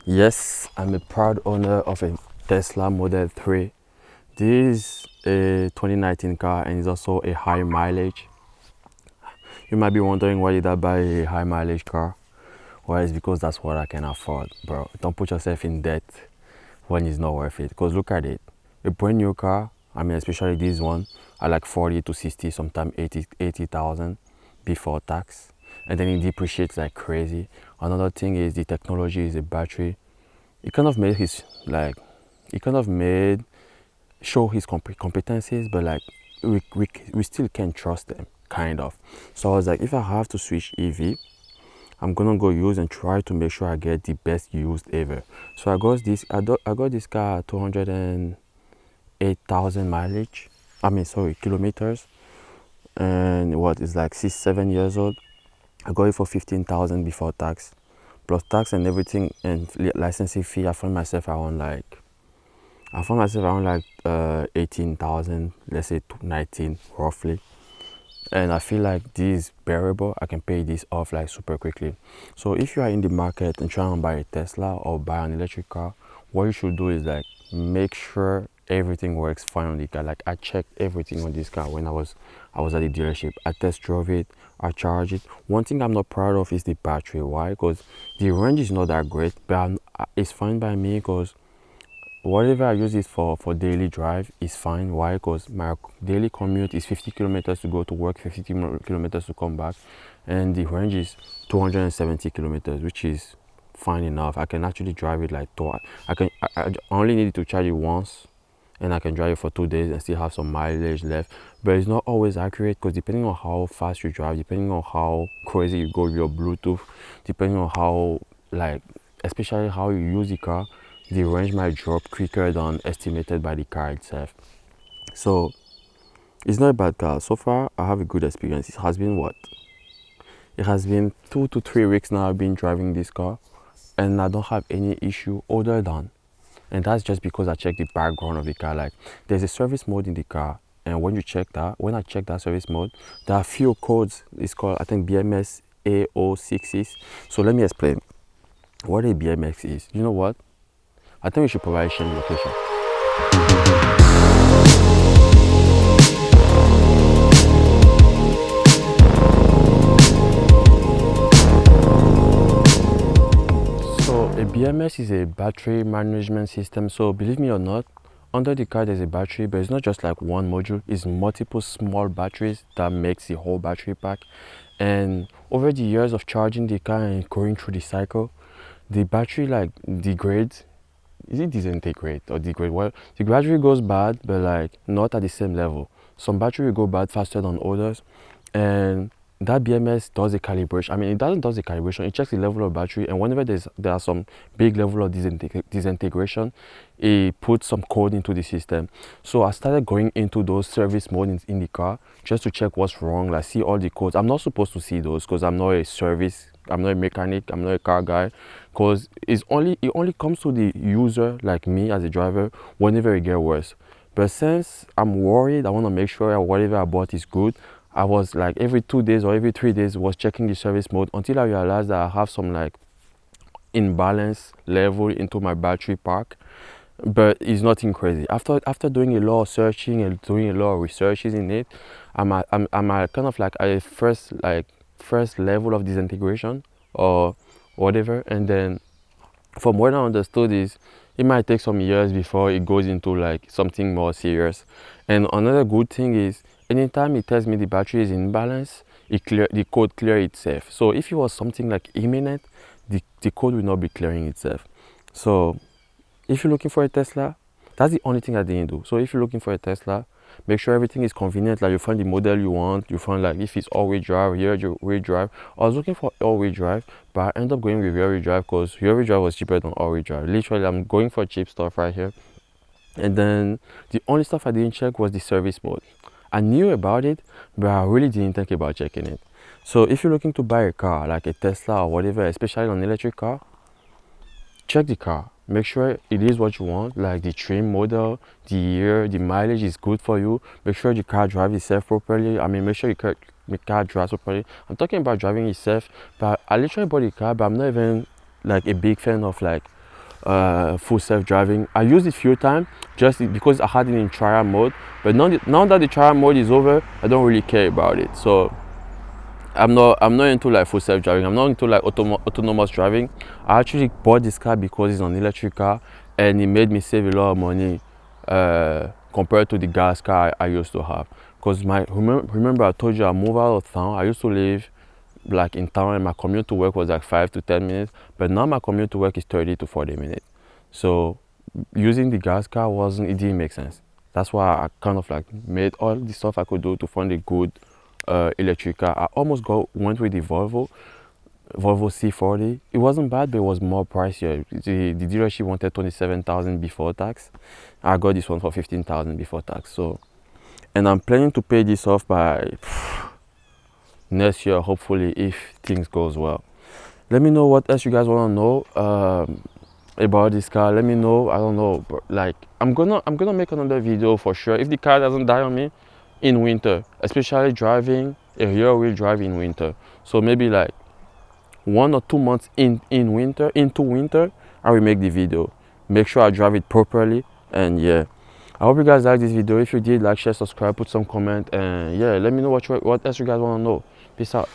Yes, I'm a proud owner of a Tesla Model 3. This is a 2019 car and it's also a high mileage. You might be wondering why did I buy a high mileage car? Well, it's because that's what I can afford, bro. Don't put yourself in debt when it's not worth it. Because look at it. A brand new car, I mean especially this one, are like 40 to 60, sometimes 80,000 before tax. And then it depreciates like crazy. Another thing is the technology is a battery. It kind of made his like he kind of made show his competencies, but like we still can't trust them, kind of. So I was like, if I have to switch EV, I'm gonna go use and try to make sure I get the best used ever. So I got this car at 208,000 mileage, I mean sorry, kilometers, and what is like 6 7 years old. I got it for 15,000 before tax, plus tax and everything and licensing fee. I found myself around like 18,000, let's say 19 roughly. And I feel like this is bearable. I can pay this off like super quickly. So if you are in the market and trying to buy a Tesla or buy an electric car, what you should do is like make sure everything works fine on the car. Like I checked everything on this car when I was at the dealership. I test drove it, I charged it. One thing I'm not proud of is the battery. Why? Because the range is not that great, but it's fine by me because whatever I use it for daily drive is fine. Why? Because my daily commute is 50 kilometers to go to work, 50 kilometers to come back, and the range is 270 kilometers, which is fine enough. I can actually drive it like twice. I only need to charge it once, and I can drive it for 2 days and still have some mileage left. But it's not always accurate because depending on how fast you drive, depending on how crazy you go with your Bluetooth, depending on how like especially how you use the car, the range might drop quicker than estimated by the car itself. So it's not a bad car. So far I have a good experience. It has been what? It has been 2 to 3 weeks now I've been driving this car and I don't have any issue other than, and that's just because I checked the background of the car. Like there's a service mode in the car, and when I check that service mode, there are a few codes. It's called I think BMS A06s. So let me explain what a BMX is. You know what? I think we should provide sharing location. So a BMS is a battery management system. So believe me or not, under the car there's a battery, but it's not just like one module, it's multiple small batteries that makes the whole battery pack. And over the years of charging the car and going through the cycle, the battery like degrades. Is it disintegrate or degrade? Well, the battery goes bad, but like not at the same level. Some battery will go bad faster than others, and that BMS does a calibration. I mean, it doesn't does a calibration. It checks the level of battery, and whenever there are some big level of disintegration, it puts some code into the system. So I started going into those service modes in the car just to check what's wrong. Like see all the codes. I'm not supposed to see those because I'm not a mechanic, I'm not a car guy, because it only comes to the user like me as a driver whenever it gets worse. But since I'm worried, I want to make sure whatever I bought is good. I was like every 2 days or every 3 days was checking the service mode until I realized that I have some like imbalance level into my battery pack, but it's nothing crazy. After doing a lot of searching and doing a lot of researches in it, I'm at kind of like a first level of disintegration or whatever, and then from what I understood is it might take some years before it goes into like something more serious. And another good thing is anytime it tells me the battery is in balance, the code clear itself. So if it was something like imminent, the code will not be clearing itself. So if you're looking for a Tesla, that's the only thing I didn't do. So if you're looking for a Tesla, make sure everything is convenient. Like you find the model you want, you find like if it's all-wheel drive, rear-wheel drive. I was looking for all-wheel drive, but I ended up going with rear-wheel drive because rear-wheel drive was cheaper than all-wheel drive. Literally, I'm going for cheap stuff right here. And then the only stuff I didn't check was the service mode. I knew about it, but I really didn't think about checking it. So if you're looking to buy a car, like a Tesla or whatever, especially an electric car, check the car. Make sure it is what you want, like the trim model, the year, the mileage is good for you. Make sure the car drives itself properly. I mean, make sure the car drives properly. I'm talking about driving itself, but I literally bought the car, but I'm not even like a big fan of like full self-driving. I used it a few times just because I had it in trial mode, but now that the trial mode is over, I don't really care about it. So I'm not into like full self-driving. I'm not into like autonomous driving. I actually bought this car because it's an electric car, and it made me save a lot of money compared to the gas car I used to have. Because remember I told you I moved out of town. I used to live like in town, and my commute to work was like 5 to 10 minutes, but now my commute to work is 30 to 40 minutes. So using the gas car it didn't make sense. That's why I kind of like made all the stuff I could do to find a good electric car. I almost went with the Volvo C40. It wasn't bad, but it was more pricier. The dealership wanted 27,000 before tax. I got this one for 15,000 before tax. So, and I'm planning to pay this off by next year, hopefully, if things goes well. Let me know what else you guys want to know about this car. Let me know. I don't know, but like I'm gonna make another video for sure if the car doesn't die on me in winter, especially driving a rear wheel drive in winter. So maybe like 1 or 2 months into winter, I will make the video. Make sure I drive it properly, and yeah. I hope you guys like this video. If you did, like, share, subscribe, put some comment, and yeah, let me know what else you guys want to know. Peace out.